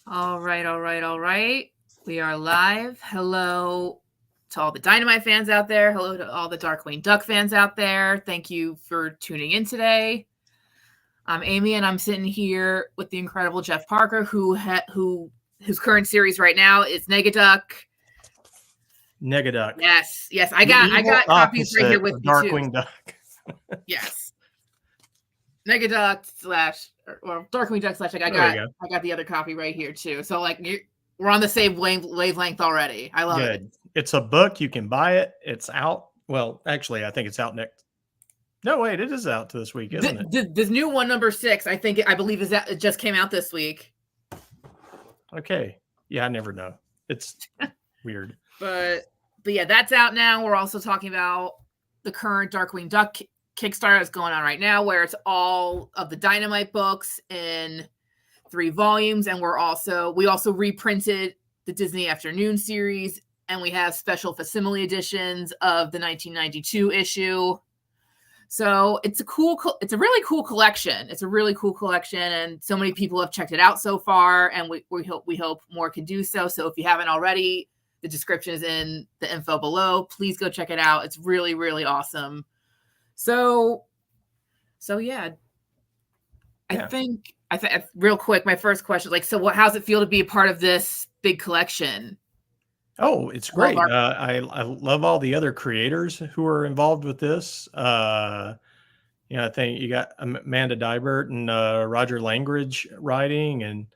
All right, all right, all right. We are live. Hello to all the Dynamite fans out there. Hello to all the Darkwing Duck fans out there. Thank you for tuning in today. I'm Amy, and I'm sitting here with the incredible Jeff Parker, whose current series right now is Negaduck. Negaduck. Yes, I got copies right here with me Darkwing too. Duck. Yes, Negaduck or Darkwing Duck / I got the other copy right here too. So we're on the same wavelength already. I love it. It's a book. You can buy it. It's out. Well, actually, I think it's out next. No, wait, it is out this week, isn't it? This new one, number 6, I believe it just came out this week. Okay. Yeah, I never know. It's weird. But yeah, that's out now. We're also talking about the current Darkwing Duck Kickstarter that's going on right now, where it's all of the Dynamite books in 3 volumes, and we also reprinted the Disney Afternoon series, and we have special facsimile editions of the 1992 issue. So it's a really cool collection. It's a really cool collection, and so many people have checked it out so far, and we hope more can do so. So if you haven't already, the description is in the info below. Please go check it out. It's really, really awesome. So yeah. I think real quick, my first question, how's it feel to be a part of this big collection? Oh, it's great. I love all the other creators who are involved with this. I think you got Amanda Dibert and Roger Langridge writing, and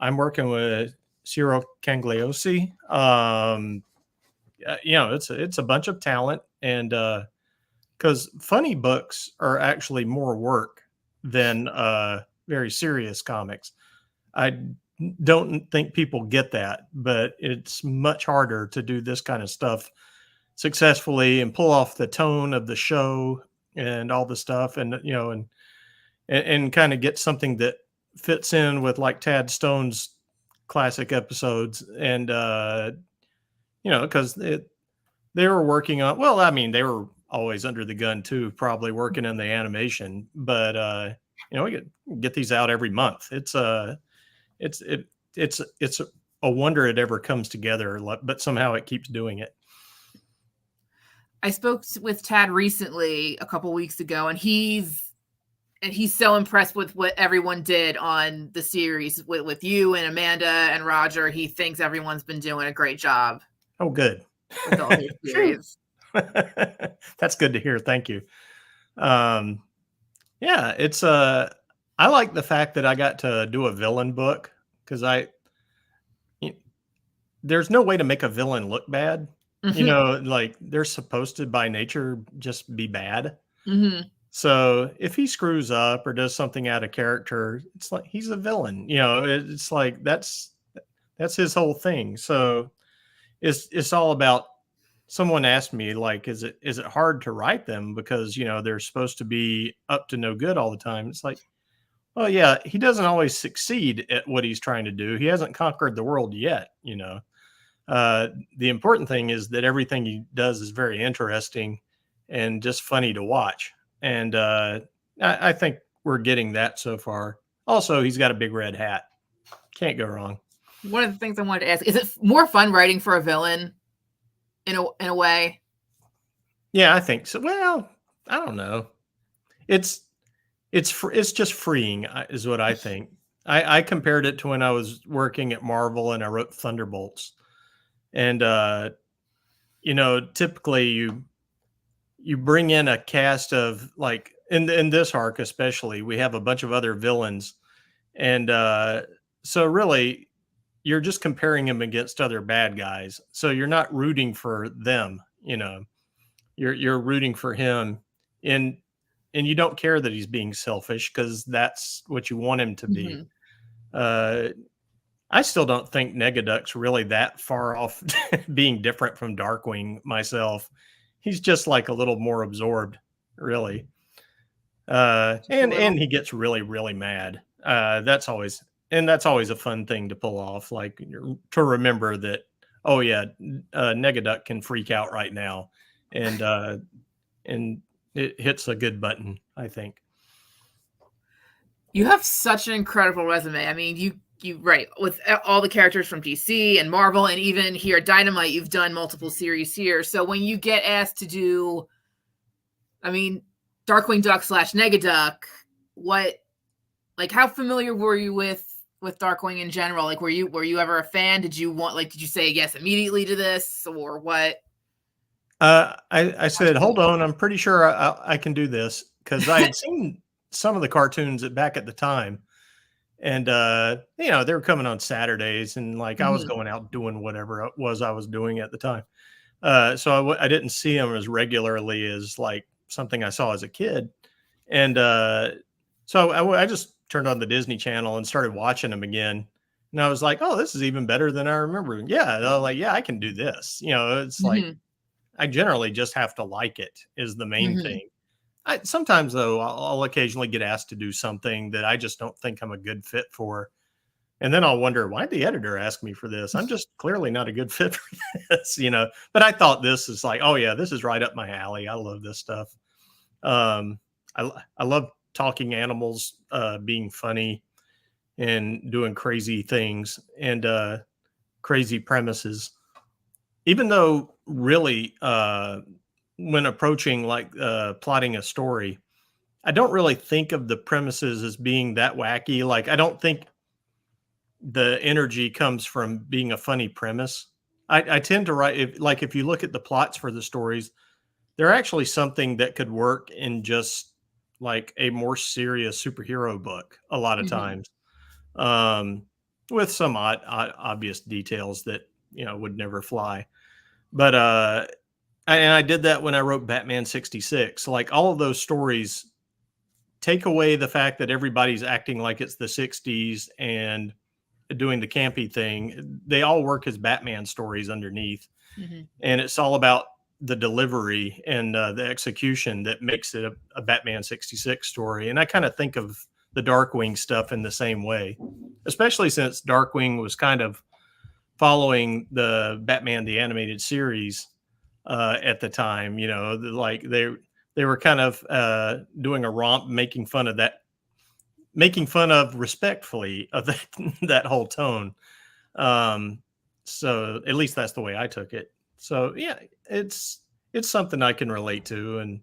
I'm working with Ciro Cangliosi. It's a bunch of talent, and because funny books are actually more work than very serious comics. I don't think people get that, but it's much harder to do this kind of stuff successfully and pull off the tone of the show and all the stuff, and and kind of get something that fits in with like Tad Stone's classic episodes, and because they were working on, well, I mean, they were always under the gun too, probably working in the animation, but we get these out every month. It's a wonder it ever comes together, but somehow it keeps doing it. I spoke with Tad recently a couple weeks ago, and he's so impressed with what everyone did on the series with you and Amanda and Roger. He thinks everyone's been doing a great job. Oh, good. With all their series. That's good to hear. Thank you. Yeah, it's I like the fact that I got to do a villain book, because there's no way to make a villain look bad. Mm-hmm. Like they're supposed to by nature just be bad. Mm-hmm. So if he screws up or does something out of character, it's like he's a villain. It's like that's his whole thing. So it's all about. Someone asked me, like, is it hard to write them because they're supposed to be up to no good all the time? It's like, well, yeah, he doesn't always succeed at what he's trying to do. He hasn't conquered the world yet. The important thing is that everything he does is very interesting and just funny to watch. And I think we're getting that so far. Also, he's got a big red hat. Can't go wrong. One of the things I wanted to ask, is it more fun writing for a villain in a way? Yeah, I think so. Well, I don't know. It's just freeing is what I think. I compared it to when I was working at Marvel and I wrote Thunderbolts. And typically you bring in a cast of, like, in this arc especially, we have a bunch of other villains, and so really you're just comparing him against other bad guys, so you're not rooting for them. You're rooting for him, and you don't care that he's being selfish, because that's what you want him to be. Mm-hmm. I still don't think Negaduck's really that far off being different from Darkwing myself. He's just like a little more absorbed, really. And he gets really, really mad. That's always a fun thing to pull off, like to remember that, oh yeah, Negaduck can freak out right now, and it hits a good button, I think. You have such an incredible resume. I mean, you right with all the characters from DC and Marvel, and even here at Dynamite, you've done multiple series here. So when you get asked to do, I mean, Darkwing Duck / Negaduck, what, like, how familiar were you with Darkwing in general? Like, were you ever a fan? Did you say yes immediately to this, or what? I said, hold on, I'm pretty sure I can do this, because I had seen some of the cartoons back at the time. And, they were coming on Saturdays, and like I was going out doing whatever it was I was doing at the time. So I didn't see them as regularly as like something I saw as a kid. And so I just turned on the Disney Channel and started watching them again. And I was like, oh, this is even better than I remember. Yeah. Like, yeah, I can do this. It's like, I generally just have to like it is the main thing. Sometimes, though, I'll occasionally get asked to do something that I just don't think I'm a good fit for. And then I'll wonder, why did the editor ask me for this? I'm just clearly not a good fit for this, But I thought this is like, oh, yeah, this is right up my alley. I love this stuff. I love talking animals, being funny and doing crazy things and crazy premises. Even though really, when approaching like plotting a story, I don't really think of the premises as being that wacky. Like, I don't think the energy comes from being a funny premise. I tend to write, if you look at the plots for the stories, they're actually something that could work in just like a more serious superhero book a lot of times, with some obvious details that, would never fly. But and I did that when I wrote Batman 66. Like, all of those stories take away the fact that everybody's acting like it's the 60s and doing the campy thing. They all work as Batman stories underneath. And it's all about the delivery and the execution that makes it a Batman 66 story. And I kind of think of the Darkwing stuff in the same way, especially since Darkwing was kind of following the Batman the Animated Series at the time. Like they were kind of doing a romp, making fun of respectfully of that whole tone. So at least that's the way I took it. So yeah, it's something I can relate to. And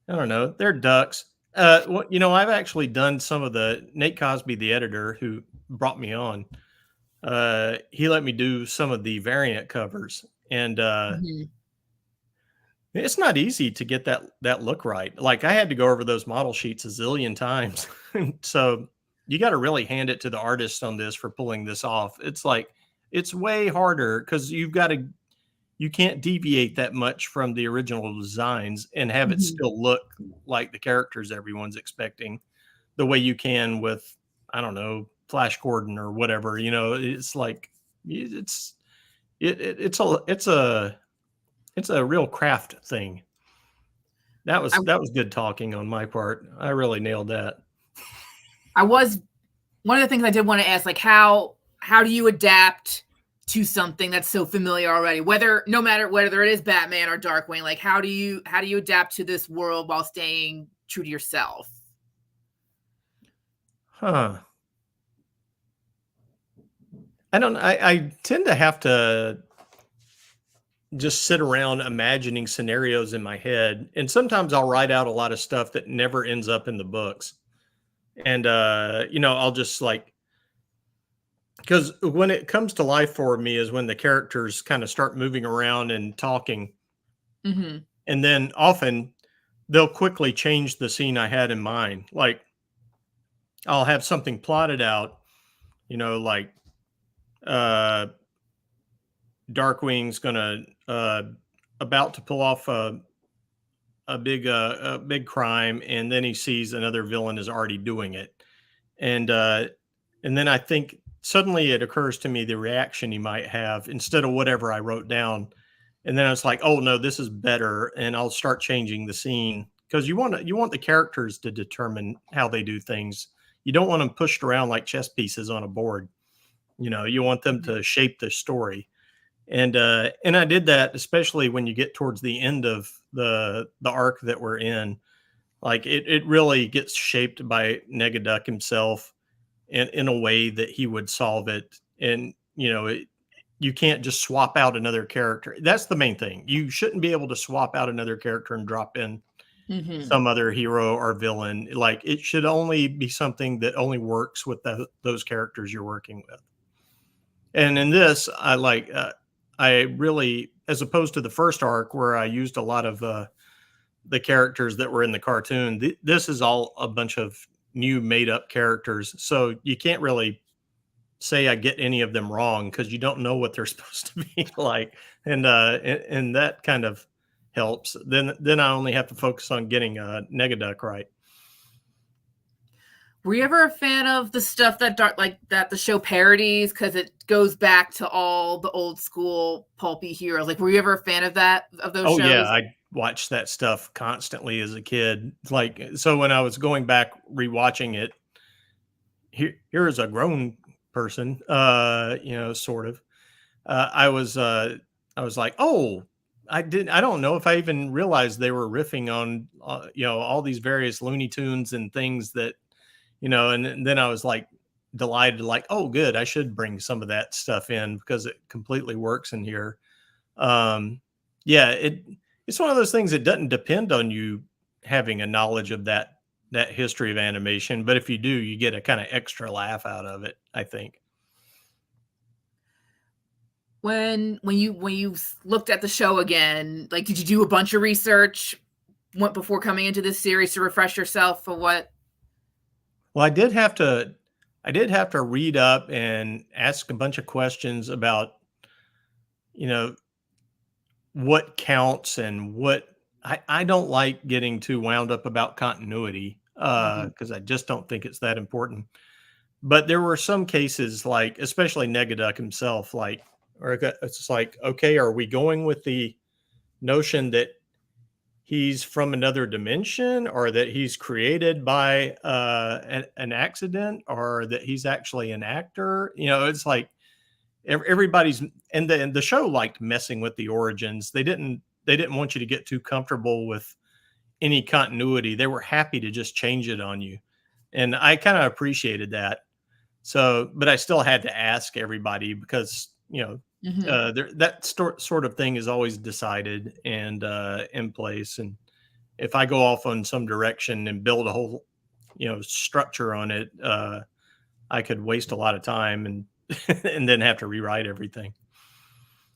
I don't know, they're ducks. I've actually done some of the Nate Cosby, the editor who brought me on. He let me do some of the variant covers, and it's not easy to get that look right. Like, I had to go over those model sheets a zillion times. So you got to really hand it to the artist on this for pulling this off. It's like, it's way harder because you can't deviate that much from the original designs and have it still look like the characters everyone's expecting, the way you can with, I don't know, Flash Gordon or whatever. It's like, it's a real craft thing. That was good talking on my part. I really nailed that. One of the things I did want to ask, like, how do you adapt to something that's so familiar already? No matter whether it is Batman or Darkwing, like, how do you adapt to this world while staying true to yourself? I tend to have to just sit around imagining scenarios in my head. And sometimes I'll write out a lot of stuff that never ends up in the books. And, I'll just like, because when it comes to life for me is when the characters kind of start moving around and talking. And then often they'll quickly change the scene I had in mind. Like, I'll have something plotted out, like, Darkwing's gonna about to pull off a big crime, and then he sees another villain is already doing it, and then I think suddenly it occurs to me the reaction he might have instead of whatever I wrote down, and then it's like, oh no, this is better, and I'll start changing the scene because you want the characters to determine how they do things. You don't want them pushed around like chess pieces on a board. You want them to shape the story. And I did that, especially when you get towards the end of the arc that we're in. Like, it really gets shaped by Negaduck himself. in a way that he would solve it. And, you can't just swap out another character. That's the main thing. You shouldn't be able to swap out another character and drop in Mm-hmm. some other hero or villain. Like, it should only be something that only works with those characters you're working with. And in this, I really, as opposed to the first arc where I used a lot of the characters that were in the cartoon, this is all a bunch of new made up characters. So you can't really say I get any of them wrong because you don't know what they're supposed to be like. And that kind of helps. Then I only have to focus on getting Negaduck right. Were you ever a fan of the stuff that that the show parodies because it goes back to all the old school pulpy heroes? Like, were you ever a fan of those Oh yeah, shows? I watched that stuff constantly as a kid. Like, so when I was going back rewatching it, here is a grown person, sort of. I was like, oh, I don't know if I even realized they were riffing on all these various Looney Tunes and things that, and then I was like delighted, like, oh good, I should bring some of that stuff in because it completely works in here. Yeah, it's one of those things that doesn't depend on you having a knowledge of that history of animation, but if you do, you get a kind of extra laugh out of it, I think. When you looked at the show again, like, did you do a bunch of research before coming into this series to refresh yourself for what? Well, I did have to read up and ask a bunch of questions about, you know, what counts and what I don't like getting too wound up about continuity Mhm. because I just don't think it's that important. But there were some cases, like especially Negaduck himself, like, or it's like, okay, are we going with the notion that he's from another dimension, or that he's created by an accident, or that he's actually an actor? It's like everybody's, and the show liked messing with the origins. They didn't want you to get too comfortable with any continuity. They were happy to just change it on you, and I kind of appreciated that. So, but I still had to ask everybody because Mhm. that sort of thing is always decided and in place. And if I go off on some direction and build a whole structure on it, I could waste a lot of time and and then have to rewrite everything.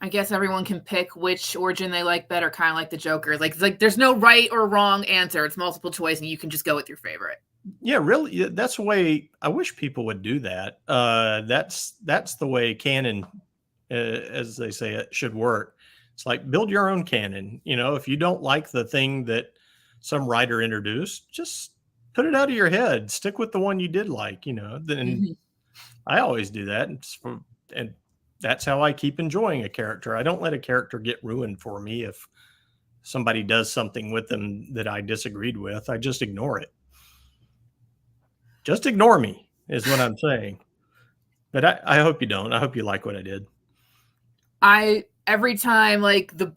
I guess everyone can pick which origin they like better, kind of like the Joker. Like, it's like there's no right or wrong answer. It's multiple choice, and you can just go with your favorite. Yeah, really, yeah, that's the way I wish people would do that. That's the way canon, as they say, it should work. It's like build your own canon. If you don't like the thing that some writer introduced, just put it out of your head. Stick with the one you did like. Then Mhm. I always do that, and that's how I keep enjoying a character. I don't let a character get ruined for me if somebody does something with them that I disagreed with. I just ignore it. Just ignore me is what I'm saying. But I hope you don't. I hope you like what I did. I every time like the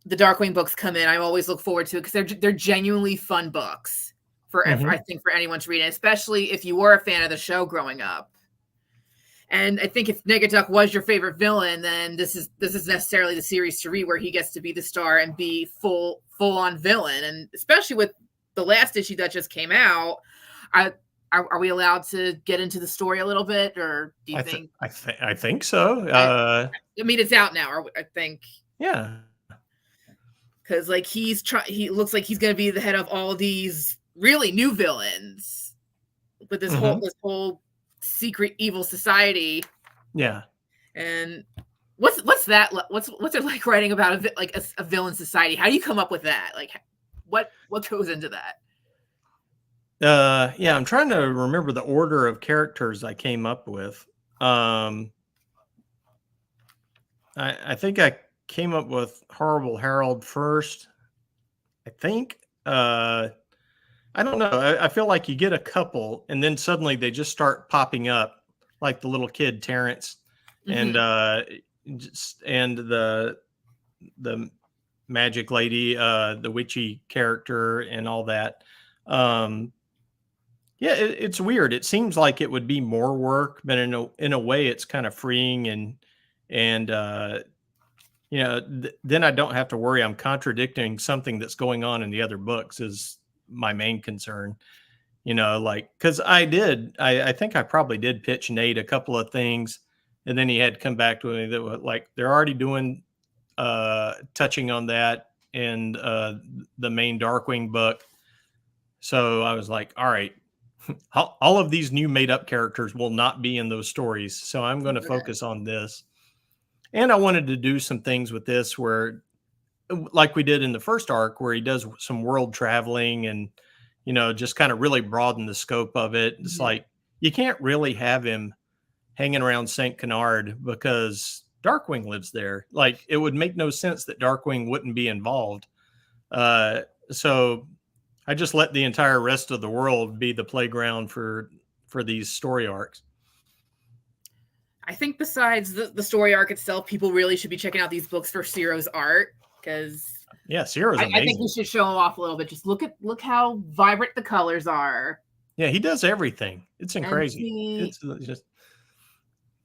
Darkwing books come in, I always look forward to it because they're genuinely fun books I Hmm. think for anyone to read, and especially if you were a fan of the show growing up. And I think if Negaduck was your favorite villain, then this is necessarily the series to read where he gets to be the star and be full on villain. And especially with the last issue that just came out, I are we allowed to get into the story a little bit, or do you think? I think so. I, I mean, it's out now. I think Yeah. because like he looks like he's going to be the head of all these really new villains with Hmm. this whole secret evil society. Yeah. And what's that? What's it like writing about a villain society? How do you come up with that? Like, what goes into that? Yeah. I'm trying to remember the order of characters I came up with. Um, I think I came up with Horrible Harold first. I think. I don't know. I feel like you get a couple, and then suddenly they just start popping up, like the little kid Terrence, and Hmm. and the magic lady, the witchy character, and all that. Um, Yeah, it's weird. It seems like it would be more work, but in a way, it's kind of freeing and then I don't have to worry I'm contradicting something that's going on in the other books is my main concern. Like because I think I probably did pitch Nate a couple of things, and then he had come back to me that were like they're already doing touching on that in the main Darkwing book. So I was like, all right, all of these new made up characters will not be in those stories. So I'm going to Okay. focus on this. And I wanted to do some things with this where, like we did in the first arc, where he does some world traveling and, just kind of really broaden the scope of it. It's Mhm. like you can't really have him hanging around St. Canard because Darkwing lives there. Like it would make no sense that Darkwing wouldn't be involved. So I just let the entire rest of the world be the playground for these story arcs. I think besides the story arc itself, people really should be checking out these books for Ciro's art because Yeah, Sierra's I think we amazing. should show him off a little bit. Just look how vibrant the colors are, Yeah, he does everything. It's and crazy. see It's just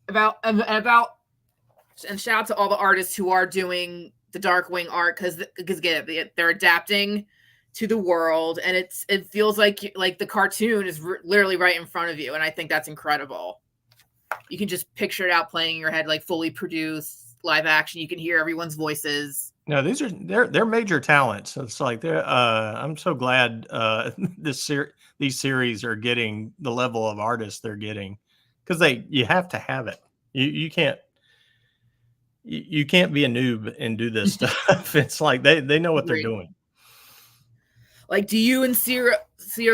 about and shout out to all the artists who are doing the Darkwing art because again they're adapting to the world, and it feels like the cartoon is literally right in front of you, and I think that's incredible. You can just picture it out playing in your head, like fully produced live action. You can hear everyone's voices. no, they're major talents. It's like they're I'm so glad these series are getting the level of artists they're getting because you have to have it. You can't you can't be a noob and do this stuff. It's like they know what they're Agreed. doing. Like, do you and Ciro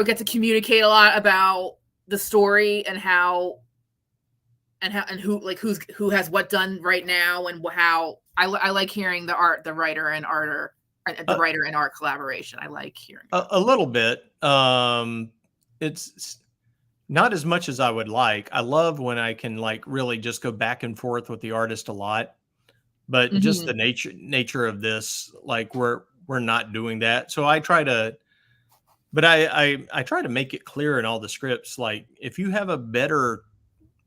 get to communicate a lot about the story and who has what done right now and how I like hearing the writer and Uh, art collaboration. I like hearing a, about a little bit. It's not as much as I would like. I love when I can like really just go back and forth with the artist a lot, that. but just Mm-hmm. the nature of this, like we're not doing that. So I try to, but I try to make it clear in all the scripts. Like if you have a better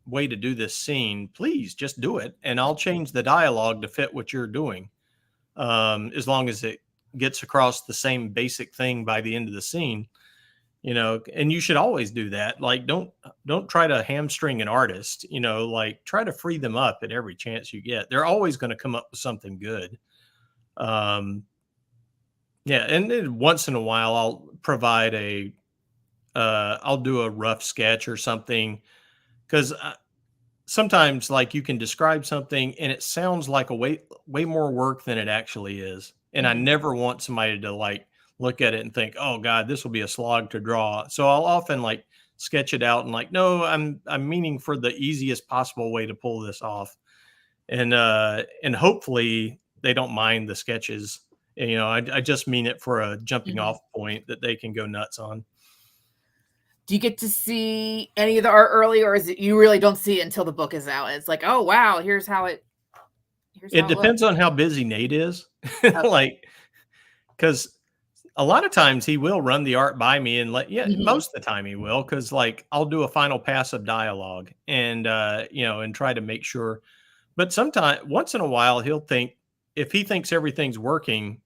way to do this scene, please just do it, and I'll change the dialogue to fit what you're doing. As long as it gets across the same basic thing by the end of the scene. And you should always do that. Like don't try to hamstring an artist. Like try to free them up at every chance you get. They're always going to come up with something good. um yeah, and then once in a while I'll provide I'll do a rough sketch or something because sometimes like you can describe something and it sounds like a way more work than it actually is, and I Mm-hmm. never want somebody to like look at it and think, oh god, this will be a slog to draw. So I'll often like sketch it out and like, no, I'm meaning for the easiest possible way to pull this off, and hopefully they don't mind the sketches. And, I just mean it for a jumping Mm-hmm. off point that they can go nuts on. Do you get to see any of the art early, or is it you really don't see it until the book is out? It's like, oh wow, here's It how it looks. depends on how busy Nate is. Okay. Like, because a lot of times he will run the art by me and yeah, Mm-hmm. most of the time he will, because like I'll do a final pass of dialogue and and try to make sure. But sometimes once in a while he'll think, if he thinks everything's working,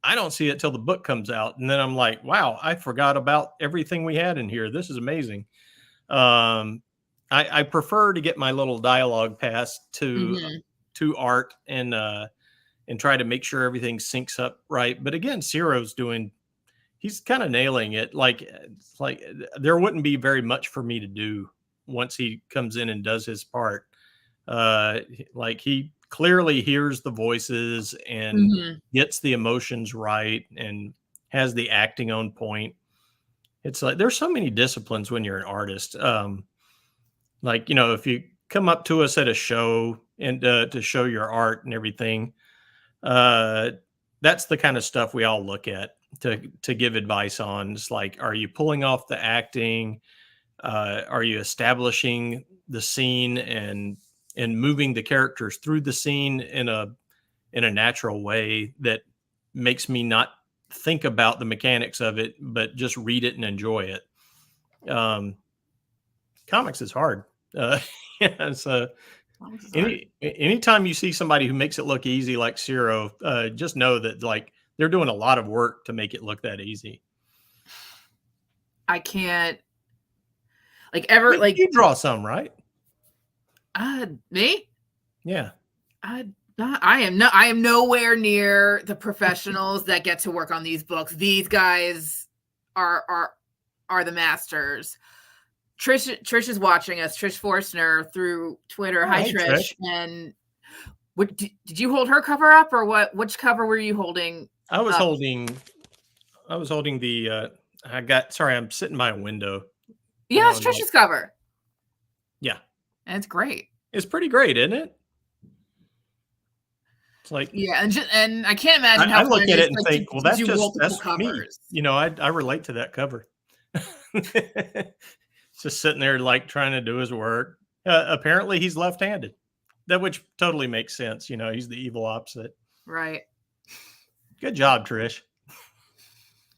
I don't see it till the book comes out, and then I'm like, wow, I forgot about everything we had in here. This is amazing. um I prefer to get my little dialogue pass Mm-hmm. to art and try to make sure everything syncs up right. But again, Ciro's doing, he's kind of nailing it. Like it's like there wouldn't be very much for me to do once he comes in and does his part. Like he clearly hears the voices and Mm-hmm. gets the emotions right and has the acting on point. It's like there's so many disciplines when you're an artist. Like, if you come up to us at a show and to show your art and everything, uh, that's the kind of stuff we all look at to give advice on. It's like, are you pulling off the acting? Are you establishing the scene and moving the characters through the scene in a natural way that makes me not think about the mechanics of it, but just read it and enjoy it? Comics is hard. Yeah, so anytime you see somebody who makes it look easy like Zero, just know that like they're doing a lot of work to make it look that easy. I can't like ever like you draw some, right? Me? Yeah. I am nowhere near the professionals that get to work on these books. These guys are the masters. Trish is watching us. Trish Forstner through Twitter. Oh, Hi, hey, Trish. And what did you hold her cover up, or what? Which cover were you holding? I was holding the. Sorry, I'm sitting by a window. Yeah, it's Trish's cover. Yeah, and it's great. It's pretty great, isn't it? It's like, yeah, and I can't imagine how I look at it and like think, well, that's covers. Me. I relate to that cover. Just sitting there like trying to do his work. Apparently he's left-handed, which totally makes sense. He's the evil opposite. Right. Good job, Trish.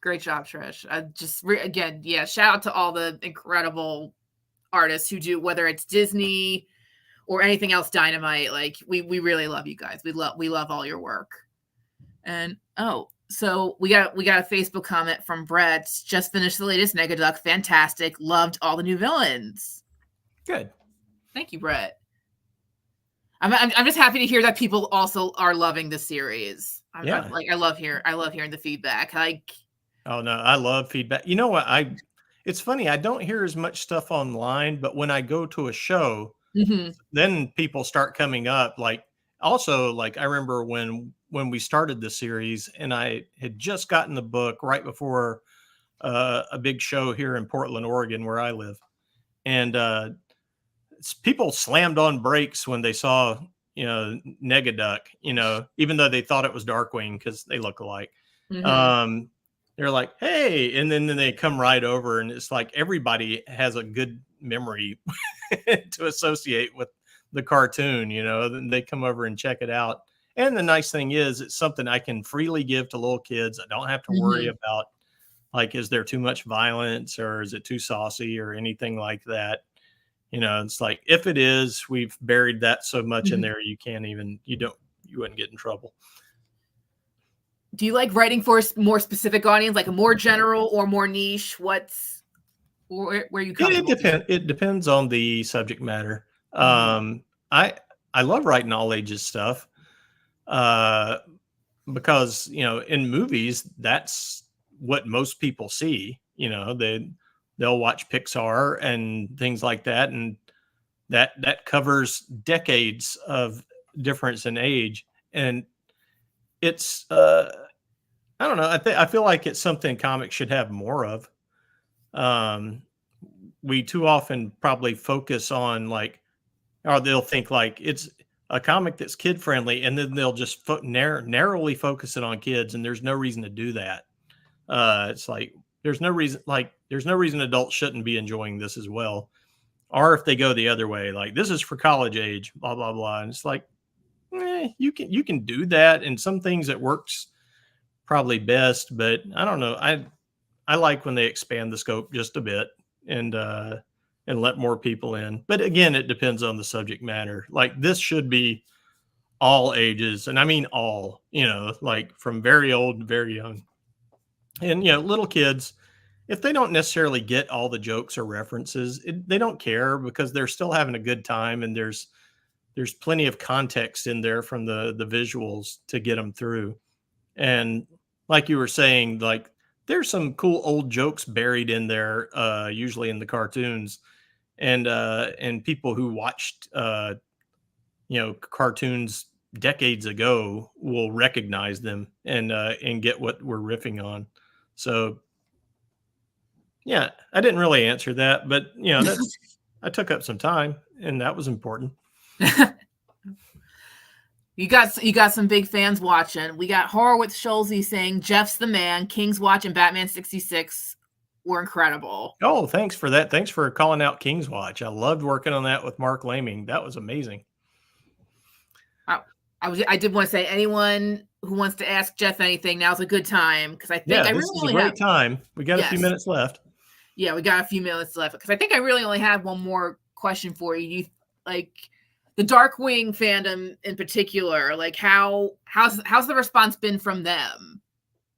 Great job, Trish. Again, yeah, shout out to all the incredible artists who do, whether it's Disney or anything else Dynamite. Like we really love you guys. We love all your work. And so we got a Facebook comment from Brett. Just finished the latest Negaduck. Fantastic. Loved all the new villains. Good. Thank you, Brett. I'm just happy to hear that people also are loving the series. I love hearing the feedback. Like, oh no, I love feedback. You know what? It's funny. I don't hear as much stuff online, but when I go to a show, then people start coming up. Like, also, like I remember when we started the series, and I had just gotten the book right before a big show here in Portland, Oregon, where I live, and people slammed on brakes when they saw Negaduck. Even though they thought it was Darkwing because they look alike. They're like, hey, and then they come right over, and it's like everybody has a good memory to associate with the cartoon. Then they come over and check it out. And the nice thing is, it's something I can freely give to little kids. I don't have to worry about, like, is there too much violence or is it too saucy or anything like that. It's like, if it is, we've buried that so much in there, you wouldn't get in trouble. Do you like writing for a more specific audience, like a more general or more niche? Where you come? It depends on the subject matter. I love writing all ages stuff because in movies that's what most people see. They'll watch Pixar and things like that, and that covers decades of difference in age, and it's I don't know. I feel like it's something comics should have more of. We too often probably focus on or they'll think like it's a comic that's kid friendly, and then they'll just narrowly focus it on kids, and there's no reason to do that. It's like there's no reason adults shouldn't be enjoying this as well. Or if they go the other way, like this is for college age, blah blah blah, and it's like, you can do that, and some things it works probably best, but I don't know. I like when they expand the scope just a bit and let more people in. But again, it depends on the subject matter. Like this should be all ages, and I mean all, like from very old to very young. And little kids, if they don't necessarily get all the jokes or references, they don't care because they're still having a good time, and there's plenty of context in there from the visuals to get them through. And like you were saying, like there's some cool old jokes buried in there, usually in the cartoons, and people who watched cartoons decades ago will recognize them and get what we're riffing on. So yeah, I didn't really answer that, but I took up some time, and that was important. You got some big fans watching. We got Horowitz Scholze saying Jeff's the man. King's Watch and Batman 66 were incredible. Oh, thanks for that. Thanks for calling out King's Watch. I loved working on that with Mark Laming. That was amazing. I did want to say, anyone who wants to ask Jeff anything, now's a good time, because I think I this really is a great time. We got a few minutes left. Yeah, we got a few minutes left because I think I really only have one more question for you. You like the Darkwing fandom in particular, like how's the response been from them?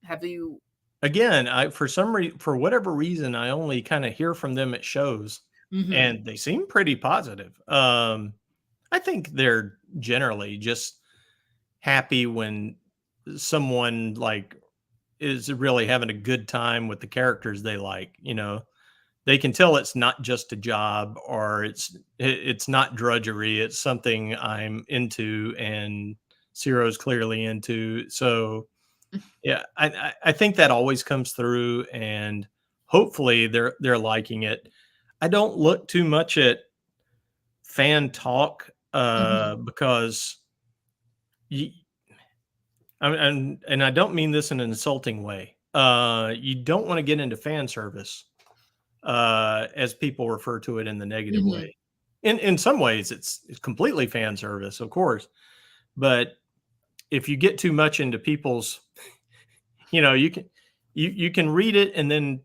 Have you Again, for whatever reason, I only kind of hear from them at shows, mm-hmm. and they seem pretty positive. I think they're generally just happy when someone like is really having a good time with the characters they like. They can tell it's not just a job, or it's not drudgery. It's something I'm into, and Ciro's clearly into. So yeah, I think that always comes through, and hopefully they're liking it. I don't look too much at fan talk Mm-hmm. because you, and I don't mean this in an insulting way. You don't want to get into fan service, as people refer to it in the negative Mm-hmm. way. In some ways, it's completely fan service, of course, but if you get too much into people's, you can read it and then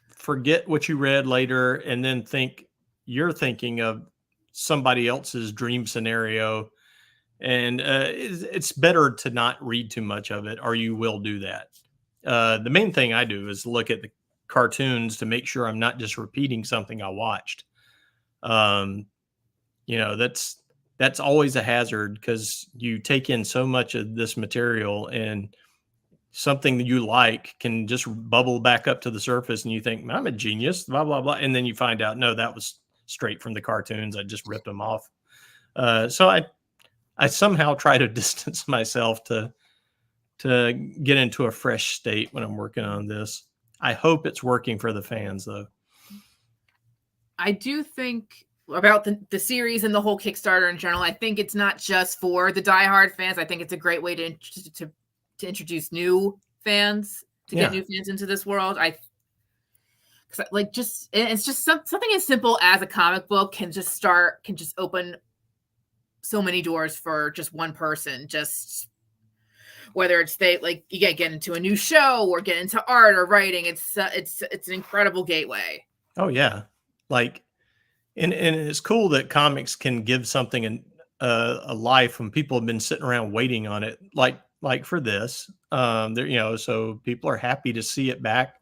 forget what you read later, and then think you're thinking of somebody else's dream scenario, and it's better to not read too much of it, or you will do that. The main thing I do is look at the cartoons to make sure I'm not just repeating something I watched. Um, that's always a hazard because you take in so much of this material, and something that you like can just bubble back up to the surface, and you think I'm a genius, blah blah blah, and then you find out no, that was straight from the cartoons. I just ripped them off. So I somehow try to distance myself to get into a fresh state when I'm working on this. I hope it's working for the fans though. I do think about the series and the whole Kickstarter in general. I think it's not just for the diehard fans. I think it's a great way to introduce new fans, to get new fans into this world. Like just it's just something as simple as a comic book can just open so many doors for just one person. Just whether it's they like you get into a new show or get into art or writing, it's an incredible gateway. Oh yeah, like and it's cool that comics can give something a life when people have been sitting around waiting on it, like for this. So people are happy to see it back,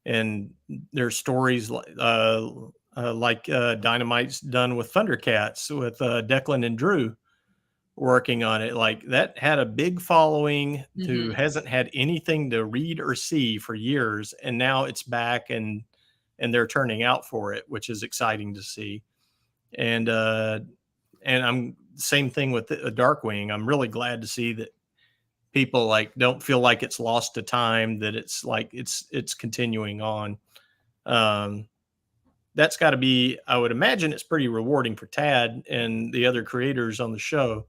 and there's stories like Dynamite's done with Thundercats with Declan and Drew working on it. Like that had a big following who hasn't had anything to read or see for years, and now it's back, and they're turning out for it, which is exciting to see. And I'm same thing with Darkwing. I'm really glad to see that people like don't feel like it's lost to time, that it's like it's continuing on. That's got to be, I would imagine it's pretty rewarding for Tad and the other creators on the show.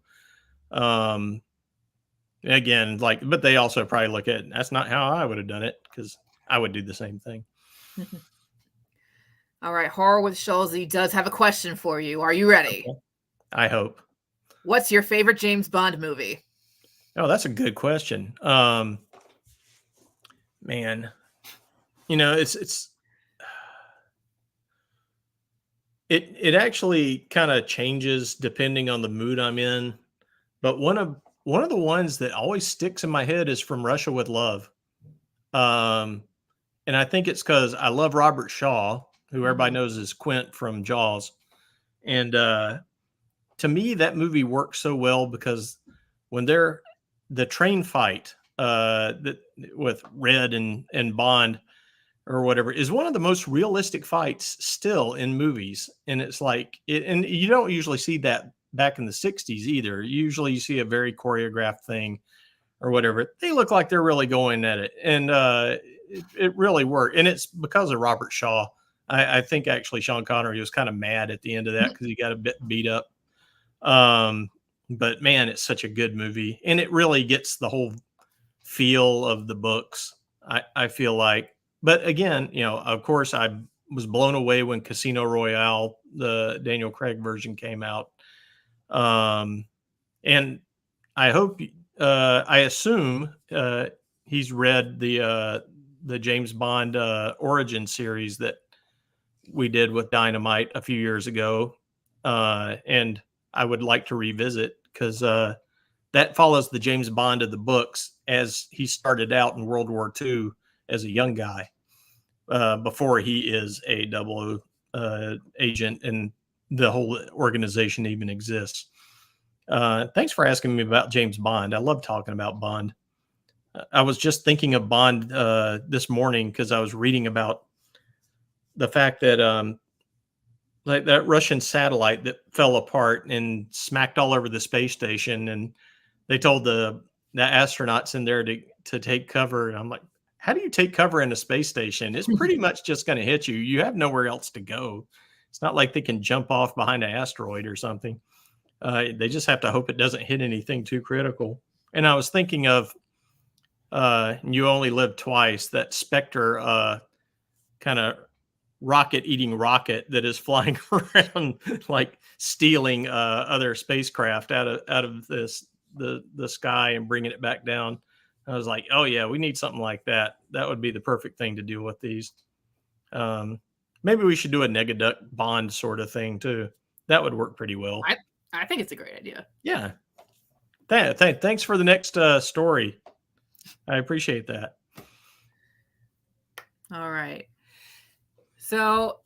Again, like, but they also probably look at that's not how I would have done it, because I would do the same thing. All right, Horror with Schulze does have a question for you. Are you ready? Okay. I hope. What's your favorite James Bond movie? Oh, that's a good question. Man, it actually kind of changes depending on the mood I'm in. But one of the ones that always sticks in my head is From Russia with Love. And I think it's because I love Robert Shaw, who everybody knows is Quint from Jaws. And to me, that movie works so well because when the train fight with Red and Bond or whatever is one of the most realistic fights still in movies. And it's like and you don't usually see that back in the 60s either. Usually you see a very choreographed thing or whatever. They look like they're really going at it. And it really worked. And it's because of Robert Shaw. I think actually Sean Connery was kind of mad at the end of that because he got a bit beat up. But man, it's such a good movie, and it really gets the whole feel of the books. I feel like, but again, of course, I was blown away when Casino Royale, the Daniel Craig version, came out. And I hope, I assume he's read the James Bond origin series that we did with Dynamite a few years ago, and I would like to revisit because that follows the James Bond of the books as he started out in World War II as a young guy before he is a double agent and the whole organization even exists. Thanks for asking me about James Bond. I love talking about Bond. I was just thinking of Bond this morning because I was reading about the fact that like that Russian satellite that fell apart and smacked all over the space station, and they told the astronauts in there to take cover. And I'm like, how do you take cover in a space station? It's pretty much just going to hit you. You have nowhere else to go. It's not like they can jump off behind an asteroid or something. They just have to hope it doesn't hit anything too critical. And I was thinking of You Only Live Twice, that Spectre kind of rocket eating rocket that is flying around like stealing other spacecraft out of the sky and bringing it back down. I was like, oh yeah, we need something like that. That would be the perfect thing to do with these. Maybe we should do a Negaduck Bond sort of thing too. That would work pretty well. I think it's a great idea. Yeah. Thanks for the next story. I appreciate that. All right. So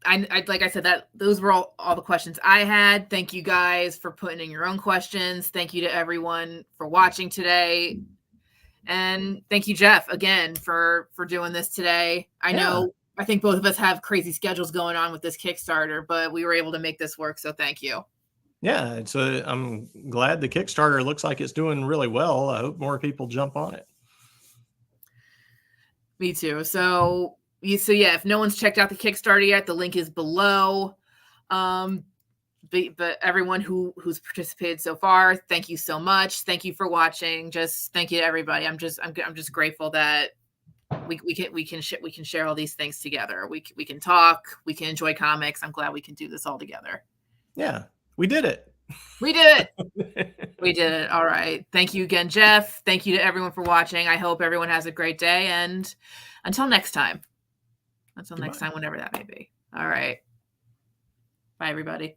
I like I said, that those were all the questions I had. Thank you guys for putting in your own questions. Thank you to everyone for watching today. And thank you, Jeff, again for doing this today. I know I think both of us have crazy schedules going on with this Kickstarter, but we were able to make this work. So thank you. Yeah, I'm glad the Kickstarter looks like it's doing really well. I hope more people jump on it. Me too. So yeah, if no one's checked out the Kickstarter yet, the link is below. But everyone who's participated so far, thank you so much. Thank you for watching. Just thank you to everybody. I'm just grateful that we can share all these things together. We can talk. We can enjoy comics. I'm glad we can do this all together. Yeah, we did it. We did it. We did it. All right. Thank you again, Jeff. Thank you to everyone for watching. I hope everyone has a great day. And until next time. Next time, whenever that may be. All right. Bye, everybody.